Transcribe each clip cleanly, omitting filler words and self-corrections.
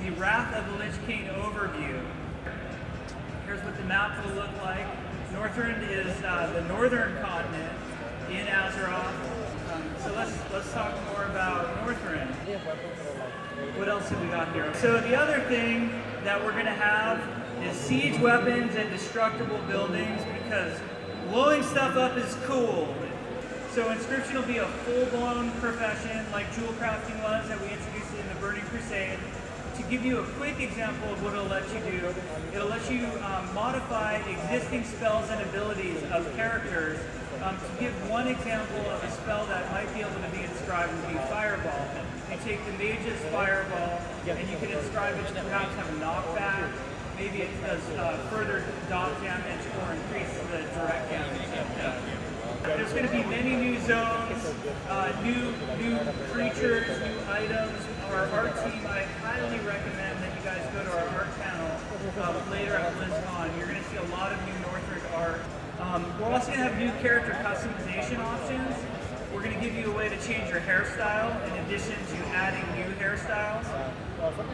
the Wrath of the Lich King overview. Here's what the map will look like. Northrend is the northern continent in Azeroth. So let's talk more about Northrend. What else have we got here? So the other thing that we're going to have is siege weapons and destructible buildings, because blowing stuff up is cool. So inscription will be a full-blown profession like jewel crafting was that we introduced in the Burning Crusade. To give you a quick example of what it'll let you do, it'll let you modify existing spells and abilities of characters. To give one example of a spell that might be able to be inscribed would be Fireball. You take the Mage's Fireball and you can inscribe it to perhaps have a knockback. Maybe it does further dot damage or increase the direct damage. There's going to be many new zones, new creatures, new items. Our art team, I highly recommend that you guys go to our art panel later at BlizzCon. You're going to see a lot of new Northrend art. We're also going to have new character customization options. We're going to give you a way to change your hairstyle in addition to adding new hairstyles.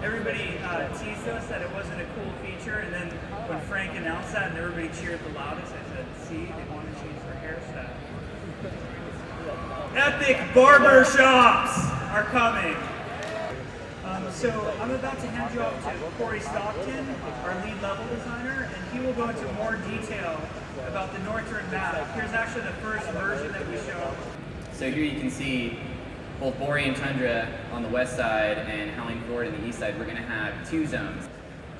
Everybody teased us that it wasn't a cool feature, and then when Frank announced that and everybody cheered the loudest, I said, see, they want to change their hairstyle. Epic barber shops are coming. So I'm about to hand you off to Corey Stockton, our lead level designer, and he will go into more detail about the Northrend map. Here's actually the first version that we show. So here you can see both Borean Tundra on the west side and Howling Fjord on the east side. We're going to have two zones.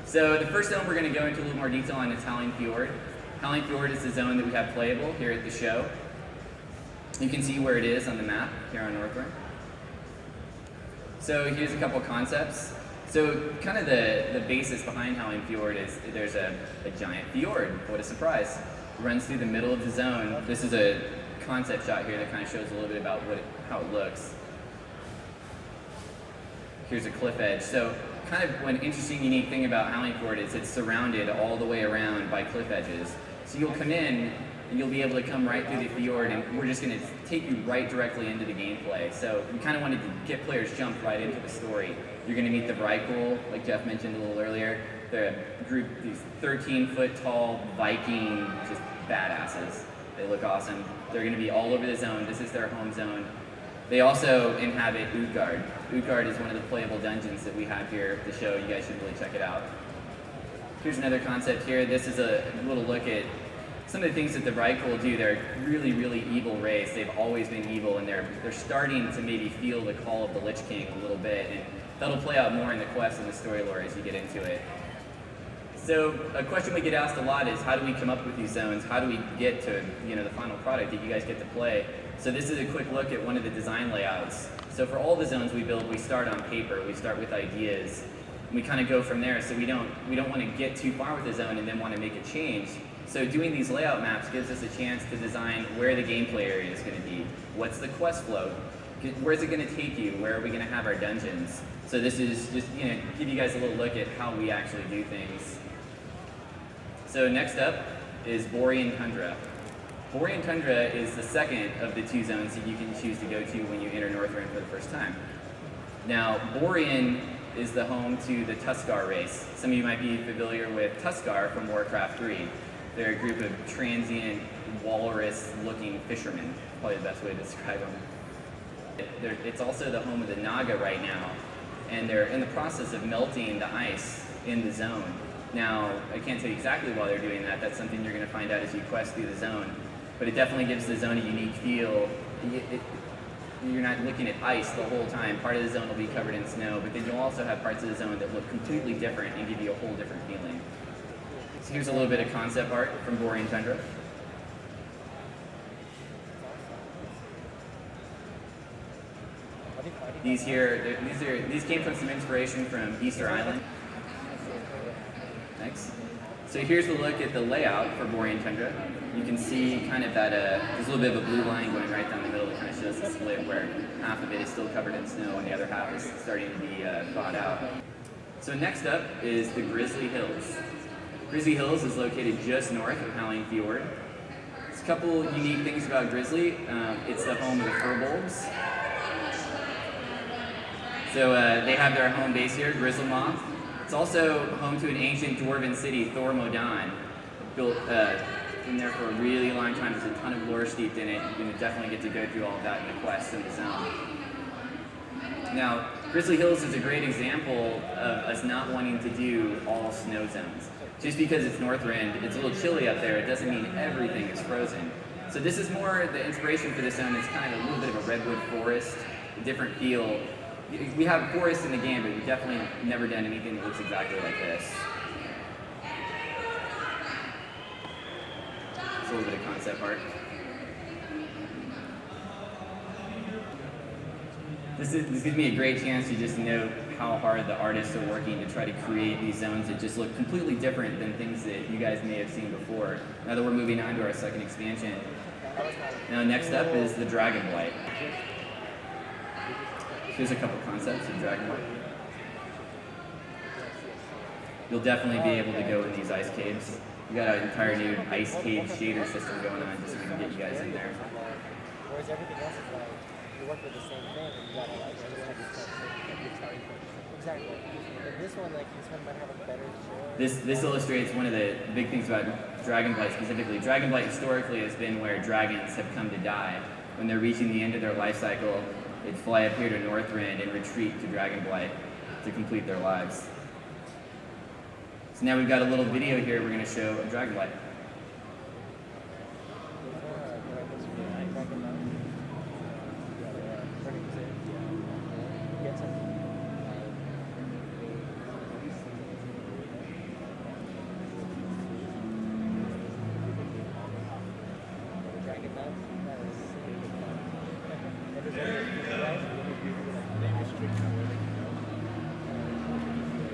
So the first zone we're going to go into a little more detail on is Howling Fjord. Howling Fjord is the zone that we have playable here at the show. You can see where it is on the map here on Northrend. So here's a couple concepts. So kind of the basis behind Howling Fjord is there's a giant fjord. What a surprise. It runs through the middle of the zone. This is a concept shot here that kind of shows a little bit about how it looks. Here's a cliff edge. So kind of one interesting, unique thing about Howling Fjord is it's surrounded all the way around by cliff edges. So you'll come in and you'll be able to come right through the fjord, and we're just going to take you right directly into the gameplay. So we kind of wanted to get players jumped right into the story. You're going to meet the Vrykul, like Jeff mentioned a little earlier. They're a group, these 13-foot tall Viking, just badasses. They look awesome. They're going to be all over the zone. This is their home zone. They also inhabit Utgard. Utgard is one of the playable dungeons that we have here at the show. You guys should really check it out. Here's another concept here. This is a little look at some of the things that the Vrykul do. They're a really, really evil race. They've always been evil, and they're starting to maybe feel the call of the Lich King a little bit, and that'll play out more in the quest and the story lore as you get into it. So a question we get asked a lot is, how do we come up with these zones? How do we get to the final product that you guys get to play? So this is a quick look at one of the design layouts. So for all the zones we build, we start on paper. We start with ideas. And we kind of go from there. So we don't want to get too far with the zone and then want to make a change. So doing these layout maps gives us a chance to design where the gameplay area is going to be. What's the quest flow? Where's it going to take you? Where are we going to have our dungeons? So this is just give you guys a little look at how we actually do things. So next up is Borean Tundra. Borean Tundra is the second of the two zones that you can choose to go to when you enter Northrend for the first time. Now, Borean is the home to the Tuskar race. Some of you might be familiar with Tuskar from Warcraft 3. They're a group of transient, walrus-looking fishermen, probably the best way to describe them. It's also the home of the Naga right now, and they're in the process of melting the ice in the zone. Now, I can't tell you exactly why they're doing that. That's something you're going to find out as you quest through the zone. But it definitely gives the zone a unique feel. You're not looking at ice the whole time. Part of the zone will be covered in snow, but then you'll also have parts of the zone that look completely different and give you a whole different feeling. So here's a little bit of concept art from Borean Tundra. These came from some inspiration from Easter Island. Next. So here's a look at the layout for Borean Tundra. You can see kind of that there's a little bit of a blue line going right down the middle that kind of shows the split where half of it is still covered in snow and the other half is starting to be thawed out. So next up is the Grizzly Hills. Grizzly Hills is located just north of Howling Fjord. There's a couple unique things about Grizzly. It's the home of the Furbolgs. So they have their home base here, Grizzlemoth. It's also home to an ancient dwarven city, Thor Modan, built in there for a really long time. There's a ton of lore steeped in it. You're going to definitely get to go through all of that in the quest and the zone. Now, Grizzly Hills is a great example of us not wanting to do all snow zones. Just because it's Northrend, it's a little chilly up there, it doesn't mean everything is frozen. So this is more the inspiration for this zone. It's kind of a little bit of a redwood forest, a different feel. We have forests in the game, but we've definitely never done anything that looks exactly like this. It's a little bit of concept art. This gives me a great chance to just note how hard the artists are working to try to create these zones that just look completely different than things that you guys may have seen before. Now that we're moving on to our second expansion. Now next up is the Dragonblight. Here's a couple concepts of Dragonblight. You'll definitely be able to go in these ice caves. We got an entire new ice cave shader system going on just so we can get you guys in there. Whereas everything else is like, you work with the same thing and you gotta like, everyone has this starting point. Exactly. But this one, like, this one might have a better shore. This illustrates one of the big things about Dragonblight specifically. Dragonblight historically has been where dragons have come to die. When they're reaching the end of their life cycle, they'd fly up here to Northrend and retreat to Dragonblight to complete their lives. So now we've got a little video here we're going to show of Dragonblight.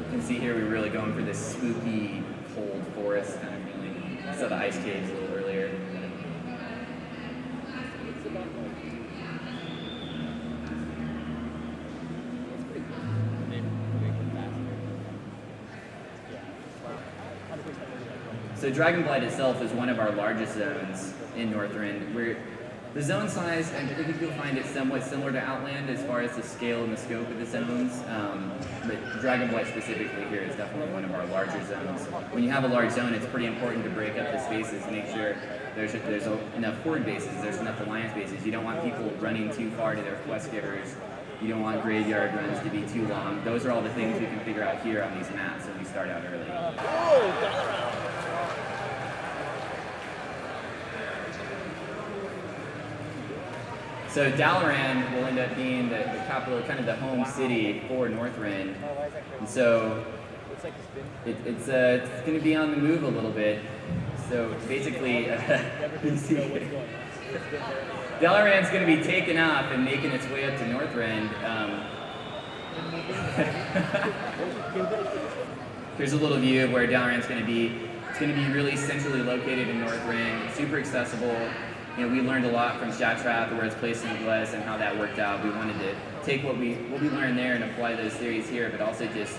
You can see here we're really going for this spooky, cold forest kind of feeling. Saw the ice caves a little earlier. So Dragonblight itself is one of our largest zones in Northrend. The zone size, I think you'll find it somewhat similar to Outland as far as the scale and the scope of the zones, but Dragonblight specifically here is definitely one of our larger zones. When you have a large zone, it's pretty important to break up the spaces, make sure there's enough horde bases, there's enough alliance bases. You don't want people running too far to their quest givers. You don't want graveyard runs to be too long. Those are all the things we can figure out here on these maps when we start out early. So Dalaran will end up being the capital, kind of the home city for Northrend. And so it's going to be on the move a little bit. So basically, Dalaran's going to be taken off and making its way up to Northrend. Here's a little view of where Dalaran's going to be. It's going to be really centrally located in Northrend, super accessible. You know, we learned a lot from Shattrath, where its placement was and how that worked out. We wanted to take what we learned there and apply those theories here, but also just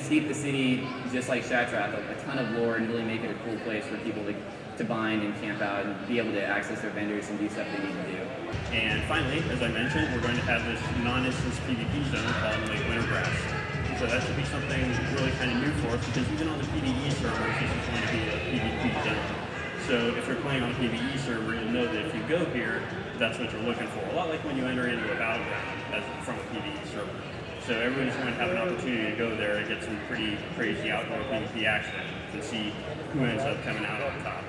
steep the city just like Shattrath, a ton of lore, and really make it a cool place for people to bind and camp out and be able to access their vendors and do stuff they need to do. And finally, as I mentioned, we're going to have this non-instance PvP zone called Lake Wintergrass. So that should be something really kind of new for us, because even on the PvE servers, this is going to be a PvP zone. So if you're playing on a PvE server, you'll know that if you go here, that's what you're looking for. A lot like when you enter into a battleground from a PvE server. So everybody's going to have an opportunity to go there and get some pretty crazy outdoor PvP action and see who ends up coming out on top.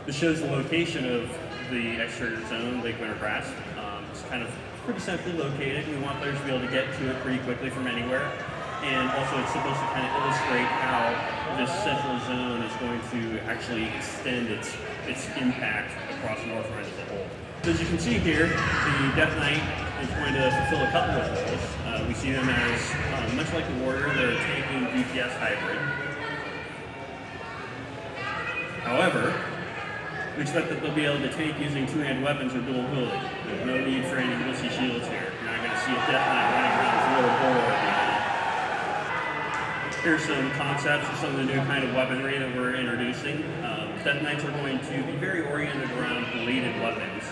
This shows the location of the extra zone, Lake Wintergrass. It's kind of pretty centrally located. We want players to be able to get to it pretty quickly from anywhere. And also it's supposed to kind of illustrate how this central zone is going to actually extend its impact across Northrend as a whole. So as you can see here, the Death Knight is going to fulfill a couple of roles. We see them as, much like the Warrior, they're a tanking DPS hybrid. However, we expect that they'll be able to tank using two-hand weapons or dual wielding. There's no need for any Ulysses shields here. You're not going to see a Death Knight running around with a little board. Here's some concepts of some of the new kind of weaponry that we're introducing. Death Knights are going to be very oriented around bladed weapons.